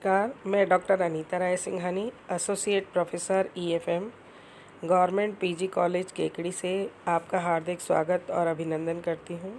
नमस्कार, मैं doctor Anita Rai Singhani, associate professor EFM, government PG college Kekri से आपका हार्दिक स्वागत और अभिनंदन करती हूँ।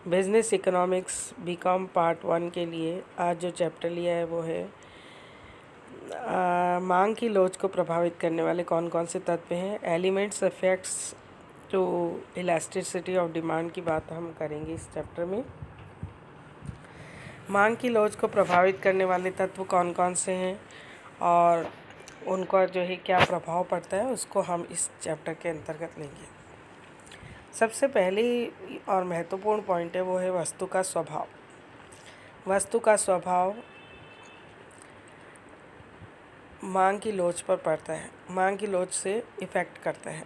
बिजनेस इकोनॉमिक्स बीकॉम पार्ट 1 के लिए आज जो चैप्टर लिया है वो है मांग की लोच को प्रभावित करने वाले कौन कौन से तत्व हैं। Elements effects to elasticity of demand की बात हम करेंगे इस चैप्टर में। मांग की लोच को प्रभावित करने वाले तत्व कौन कौन से हैं और उनका जो है क्या प्रभाव पड़ता है उसको हम इस चैप्टर के अंतर्गत लेंगे। सबसे पहली और महत्वपूर्ण पॉइंट है वो है वस्तु का स्वभाव। वस्तु का स्वभाव मांग की लोच पर पड़ता है, मांग की लोच से इफ़ेक्ट करता है।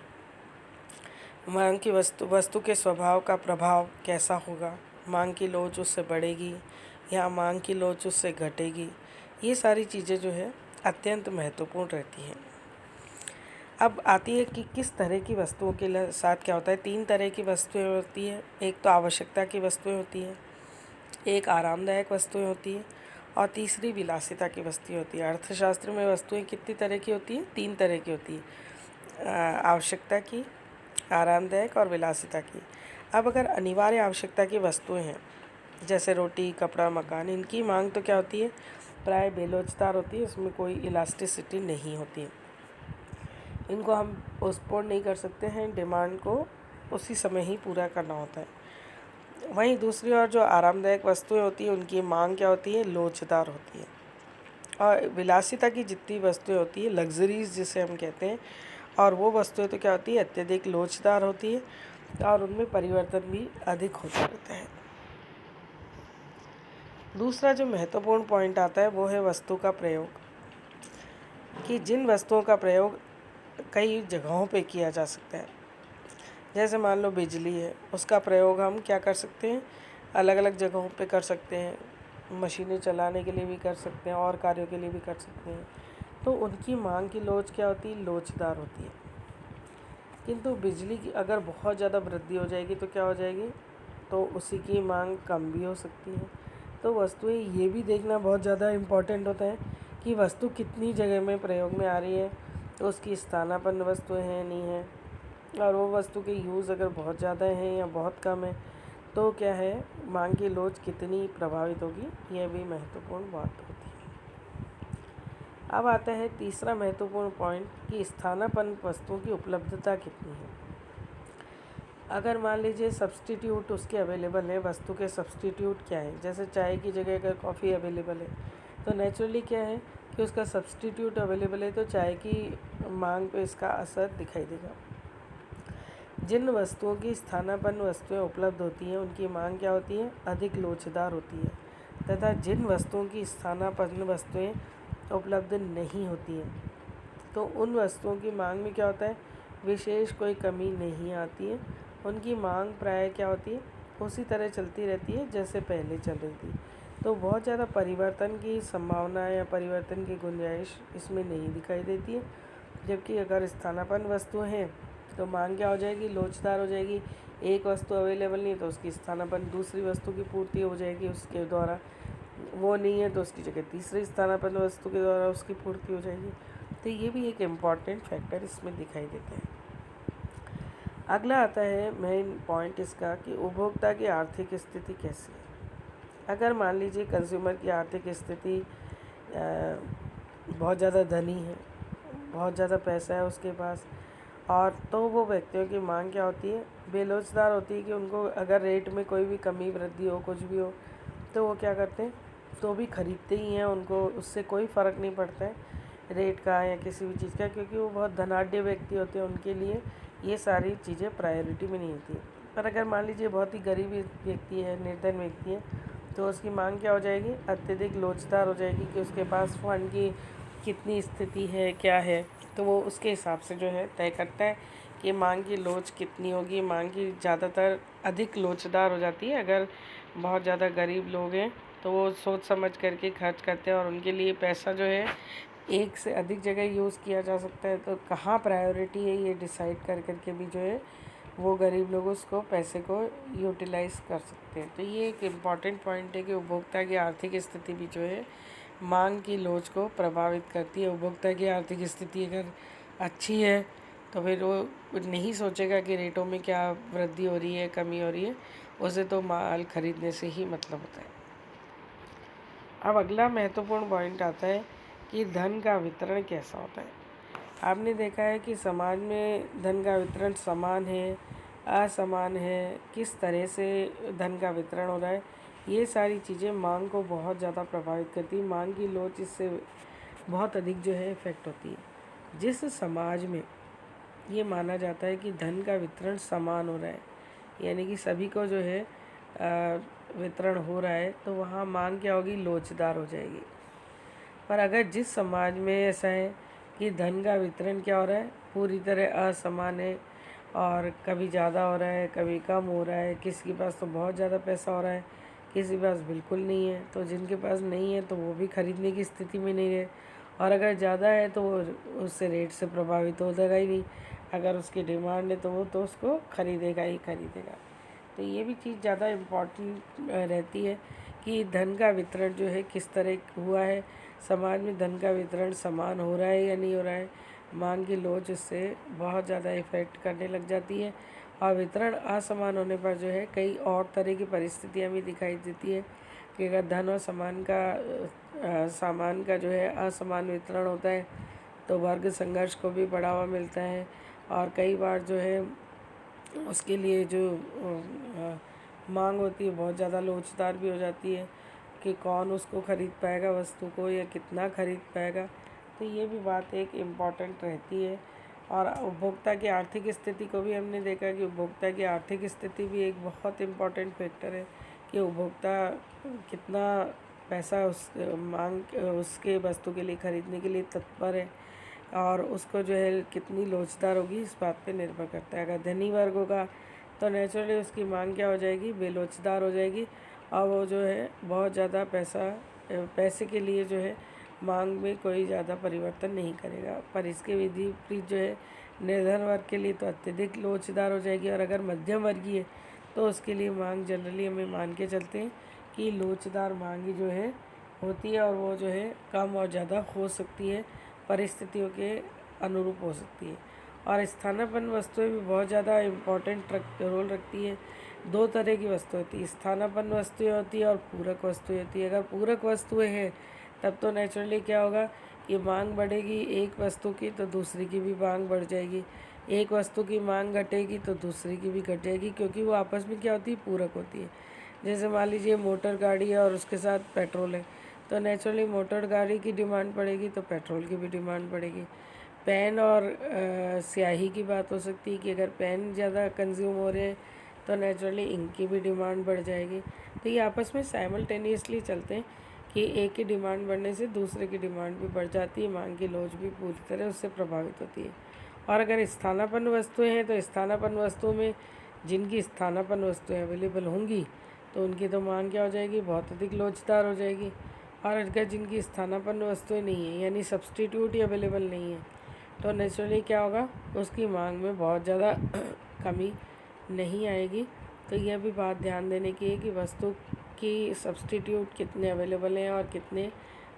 मांग की वस्तु के स्वभाव का प्रभाव कैसा होगा, मांग की लोच उससे बढ़ेगी या मांग की लोच उससे घटेगी, ये सारी चीज़ें जो है अत्यंत महत्वपूर्ण रहती हैं। अब आती है कि किस तरह की वस्तुओं के साथ क्या होता है। 3 तरह की वस्तुएं होती है। एक तो आवश्यकता की वस्तुएं होती हैं, एक आरामदायक वस्तुएं होती हैं और तीसरी विलासिता की वस्तुएं होती है। अर्थशास्त्र में वस्तुएं कितनी तरह की होती हैं? 3 तरह की होती है, आवश्यकता की, आरामदायक और विलासिता की। अब अगर अनिवार्य आवश्यकता की वस्तुएं हैं जैसे रोटी, कपड़ा, मकान, इनकी मांग तो क्या होती है? प्राय बेलोचदार होती है, इसमें कोई इलास्टिसिटी नहीं होती है। इनको हम पोस्टपोन नहीं कर सकते हैं, डिमांड को उसी समय ही पूरा करना होता है। वहीं दूसरी ओर जो आरामदायक वस्तुएं होती हैं उनकी मांग क्या होती है? लोचदार होती है। और विलासिता की जितनी वस्तुएं होती है, लग्जरीज जिसे हम कहते हैं, और वो वस्तुएं तो क्या होती है? अत्यधिक लोचदार होती है और उनमें परिवर्तन भी अधिक होता रहता है। दूसरा जो महत्वपूर्ण पॉइंट आता है वो है वस्तु का प्रयोग, कि जिन वस्तुओं का प्रयोग कई जगहों पे किया जा सकता है। जैसे मान लो बिजली है, उसका प्रयोग हम क्या कर सकते हैं? अलग अलग जगहों पे कर सकते हैं, मशीनें चलाने के लिए भी कर सकते हैं और कार्यों के लिए भी कर सकते हैं। तो उनकी मांग की लोच क्या होती है? लोचदार होती है। किंतु बिजली की अगर बहुत ज़्यादा वृद्धि हो जाएगी तो क्या हो जाएगी? तो उसी की मांग कम भी हो सकती है। तो वस्तुएं ये भी देखना बहुत ज़्यादा इम्पॉर्टेंट होता है कि वस्तु कितनी जगह में प्रयोग में आ रही है, तो उसकी स्थानापन्न वस्तुएं हैं नहीं हैं, और वो वस्तु के यूज़ अगर बहुत ज़्यादा हैं या बहुत कम है तो क्या है, मांग की लोच कितनी प्रभावित होगी, यह भी महत्वपूर्ण बात होती है। अब आता है तीसरा महत्वपूर्ण पॉइंट कि स्थानापन्न वस्तुओं की उपलब्धता कितनी है। अगर मान लीजिए सब्सटीट्यूट उसके अवेलेबल है, वस्तु के सब्सटीट्यूट क्या है, जैसे चाय की जगह अगर कॉफ़ी अवेलेबल है तो नेचुरली क्या है कि उसका सब्सटीट्यूट अवेलेबल है, तो चाय की मांग पे इसका असर दिखाई देगा। जिन वस्तुओं की स्थानापन्न वस्तुएं उपलब्ध होती हैं उनकी मांग क्या होती है? अधिक लोचदार होती है, तथा जिन वस्तुओं की स्थानापन्न वस्तुएं उपलब्ध नहीं होती हैं तो उन वस्तुओं की मांग में क्या होता है? विशेष कोई कमी नहीं आती है, उनकी मांग प्राय क्या होती है? उसी तरह चलती रहती है जैसे पहले चल रही थी। तो बहुत ज़्यादा परिवर्तन की संभावना या परिवर्तन की गुंजाइश इसमें नहीं दिखाई देती है। जबकि अगर स्थानापन्न वस्तुएं हैं तो मांग क्या हो जाएगी? लोचदार हो जाएगी। एक वस्तु अवेलेबल नहीं है तो उसकी स्थानापन्न दूसरी वस्तु की पूर्ति हो जाएगी उसके द्वारा, वो नहीं है तो उसकी जगह तीसरी स्थानापन्न वस्तु के द्वारा उसकी पूर्ति हो जाएगी। तो ये भी एक इम्पॉर्टेंट फैक्टर इसमें दिखाई देते हैं। अगला आता है मेन पॉइंट इसका कि उपभोक्ता की आर्थिक स्थिति कैसी है। अगर मान लीजिए कंज्यूमर की आर्थिक स्थिति बहुत ज़्यादा धनी है, बहुत ज़्यादा पैसा है उसके पास, और तो वो व्यक्तियों की मांग क्या होती है? बेलोचदार होती है कि उनको अगर रेट में कोई भी कमी वृद्धि हो, कुछ भी हो, तो वो क्या करते हैं? तो भी खरीदते ही हैं, उनको उससे कोई फ़र्क नहीं पड़ता है रेट का या किसी भी चीज़ का, क्योंकि वो बहुत धनाढ्य व्यक्ति होते हैं, उनके लिए ये सारी चीज़ें प्रायोरिटी में नहीं होती है। पर अगर मान लीजिए बहुत ही गरीब व्यक्ति है, निर्धन व्यक्ति है, तो उसकी मांग क्या हो जाएगी? अत्यधिक लोचदार हो जाएगी कि उसके पास फंड की कितनी स्थिति है, क्या है, तो वो उसके हिसाब से जो है तय करता है कि मांग की लोच कितनी होगी। मांग की ज़्यादातर अधिक लोचदार हो जाती है। अगर बहुत ज़्यादा गरीब लोग हैं तो वो सोच समझ करके खर्च करते हैं और उनके लिए पैसा जो है एक से अधिक जगह यूज़ किया जा सकता है, तो कहाँ प्रायोरिटी है ये डिसाइड कर करके भी जो है वो गरीब लोग उसको पैसे को यूटिलाइज़ कर सकते हैं। तो ये एक इम्पॉर्टेंट पॉइंट है कि उपभोक्ता की आर्थिक स्थिति भी जो है मांग की लोच को प्रभावित करती है। उपभोक्ता की आर्थिक स्थिति अगर अच्छी है तो फिर वो नहीं सोचेगा कि रेटों में क्या वृद्धि हो रही है, कमी हो रही है, उसे तो माल खरीदने से ही मतलब होता है। अब अगला महत्वपूर्ण पॉइंट आता है कि धन का वितरण कैसा होता है। आपने देखा है कि समाज में धन का वितरण समान है, असमान है, किस तरह से धन का वितरण हो रहा है, ये सारी चीज़ें मांग को बहुत ज़्यादा प्रभावित करती है। मांग की लोच इससे बहुत अधिक जो है इफ़ेक्ट होती है। जिस समाज में ये माना जाता है कि धन का वितरण समान हो रहा है, यानी कि सभी को जो है वितरण हो रहा है, तो वहाँ मांग क्या होगी, लोचदार हो जाएगी। पर अगर जिस समाज में ऐसा है कि धन का वितरण क्या हो रहा है, पूरी तरह असमान है और कभी ज़्यादा हो रहा है, कभी कम हो रहा है, किसी के पास तो बहुत ज़्यादा पैसा हो रहा है, किसी के पास बिल्कुल नहीं है, तो जिनके पास नहीं है तो वो भी खरीदने की स्थिति में नहीं है, और अगर ज़्यादा है तो वो उससे रेट से प्रभावित हो जाएगा ही नहीं। अगर उसकी डिमांड है तो वो तो उसको खरीदेगा ही खरीदेगा। तो ये भी चीज़ ज़्यादा इम्पॉर्टेंट रहती है कि धन का वितरण जो है किस तरह हुआ है, समाज में धन का वितरण समान हो रहा है या नहीं हो रहा है। मांग की लोच उससे बहुत ज़्यादा इफ़ेक्ट करने लग जाती है, और वितरण असमान होने पर जो है कई और तरह की परिस्थितियाँ भी दिखाई देती है कि अगर धन और सामान का जो है असमान वितरण होता है तो वर्ग संघर्ष को भी बढ़ावा मिलता है, और कई बार जो है उसके लिए जो मांग होती है बहुत ज़्यादा लोचदार भी हो जाती है कि कौन उसको ख़रीद पाएगा वस्तु को, या कितना ख़रीद पाएगा। तो ये भी बात एक इम्पॉर्टेंट रहती है। और उपभोक्ता की आर्थिक स्थिति को भी हमने देखा कि उपभोक्ता की आर्थिक स्थिति भी एक बहुत इम्पॉर्टेंट फैक्टर है कि उपभोक्ता कितना पैसा उसके वस्तु के लिए ख़रीदने के लिए तत्पर है, और उसको जो है कितनी लोचदार होगी इस बात पे निर्भर करता है। अगर धनी वर्ग होगा तो नेचुरली उसकी मांग क्या हो जाएगी, बेलोचदार हो जाएगी, और वो जो है बहुत ज़्यादा पैसे के लिए जो है मांग में कोई ज़्यादा परिवर्तन नहीं करेगा। पर इसके विपरीत जो है निर्धन वर्ग के लिए तो अत्यधिक लोचदार हो जाएगी, और अगर मध्यम वर्गीय है तो उसके लिए मांग जनरली हमें मान के चलते हैं कि लोचदार मांग ही जो है होती है, और वो जो है कम और ज़्यादा हो सकती है, परिस्थितियों के अनुरूप हो सकती है। और स्थानापन्न वस्तुएं भी बहुत ज़्यादा इम्पोर्टेंट रोल रखती है। दो तरह की वस्तु होती है, स्थानापन्न वस्तुएं होती है और पूरक वस्तुएं होती है। अगर पूरक वस्तुएं हैं तब तो नेचुरली क्या होगा कि मांग बढ़ेगी एक वस्तु की तो दूसरी की भी मांग बढ़ जाएगी, एक वस्तु की मांग घटेगी तो दूसरी की भी घट जाएगी, क्योंकि वो आपस में क्या होती है, पूरक होती है। जैसे मान लीजिए मोटर गाड़ी है और उसके साथ पेट्रोल है, तो नेचुरली मोटर गाड़ी की डिमांड बढ़ेगी तो पेट्रोल की भी डिमांड बढ़ेगी। पेन और स्याही की बात हो सकती है कि अगर पेन ज़्यादा कंज्यूम हो रहे हैं तो नेचुरली इंक की भी डिमांड बढ़ जाएगी। तो ये आपस में साइमल्टेनियसली चलते हैं कि एक की डिमांड बढ़ने से दूसरे की डिमांड भी बढ़ जाती है, मांग की लोच भी पूरी तरह उससे प्रभावित होती है। और अगर स्थानापन्न वस्तुएं हैं तो स्थानापन्न वस्तुओं में जिनकी स्थानापन्न वस्तुएं अवेलेबल होंगी तो उनकी तो मांग क्या हो जाएगी, बहुत अधिक लोचदार हो जाएगी। और अगर जिनकी स्थानापन्न वस्तुएं नहीं है यानी सब्सटीट्यूट ही अवेलेबल नहीं है तो नेचुरली क्या होगा, उसकी मांग में बहुत ज़्यादा कमी नहीं आएगी। तो यह भी बात ध्यान देने की है कि वस्तु की सब्सटीट्यूट कितने अवेलेबल हैं और कितने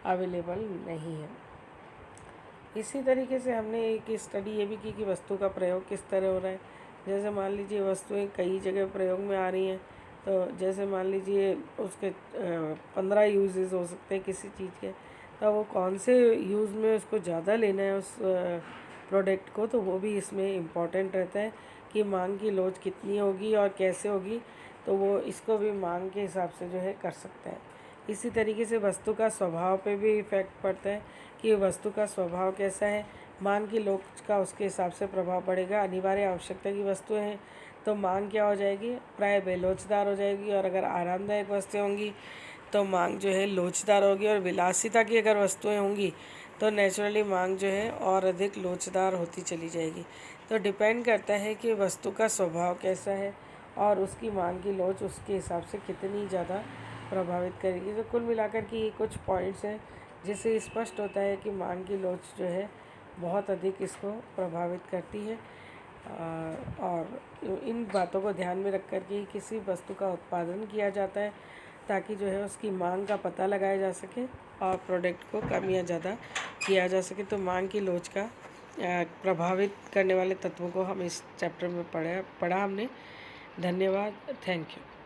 अवेलेबल नहीं हैं। इसी तरीके से हमने एक स्टडी ये भी की कि वस्तु का प्रयोग किस तरह हो रहा है। जैसे मान लीजिए वस्तुएं कई जगह प्रयोग में आ रही हैं, तो जैसे मान लीजिए उसके 15 यूजेस हो सकते हैं किसी चीज़ के, तो वो कौन से यूज़ में उसको ज़्यादा लेना है उस प्रोडक्ट को, तो वो भी इसमें इम्पॉर्टेंट रहता है कि मांग की लोच कितनी होगी और कैसे होगी, तो वो इसको भी मांग के हिसाब से जो है कर सकता है। इसी तरीके से वस्तु का स्वभाव पे भी इफ़ेक्ट पड़ता है कि वस्तु का स्वभाव कैसा है, मांग की लोच का उसके हिसाब से प्रभाव पड़ेगा। अनिवार्य आवश्यकता की वस्तुएं हैं तो मांग क्या हो जाएगी, प्राय बेलोचदार हो जाएगी, और अगर आरामदायक वस्तुएं होंगी तो मांग जो है लोचदार होगी, और विलासिता की अगर वस्तुएं होंगी तो नेचुरली मांग जो है और अधिक लोचदार होती चली जाएगी। तो डिपेंड करता है कि वस्तु का स्वभाव कैसा है और उसकी मांग की लोच उसके हिसाब से कितनी ज़्यादा प्रभावित करेगी। तो कुल मिलाकर के ये कुछ पॉइंट्स हैं जिससे स्पष्ट होता है कि मांग की लोच जो है बहुत अधिक इसको प्रभावित करती है। और इन बातों को ध्यान में रख कर के किसी वस्तु का उत्पादन किया जाता है ताकि जो है उसकी मांग का पता लगाया जा सके और प्रोडक्ट को कम या ज़्यादा किया जा सके। तो मांग की लोच का प्रभावित करने वाले तत्वों को हम इस चैप्टर में पढ़ा हमने। धन्यवाद, थैंक यू।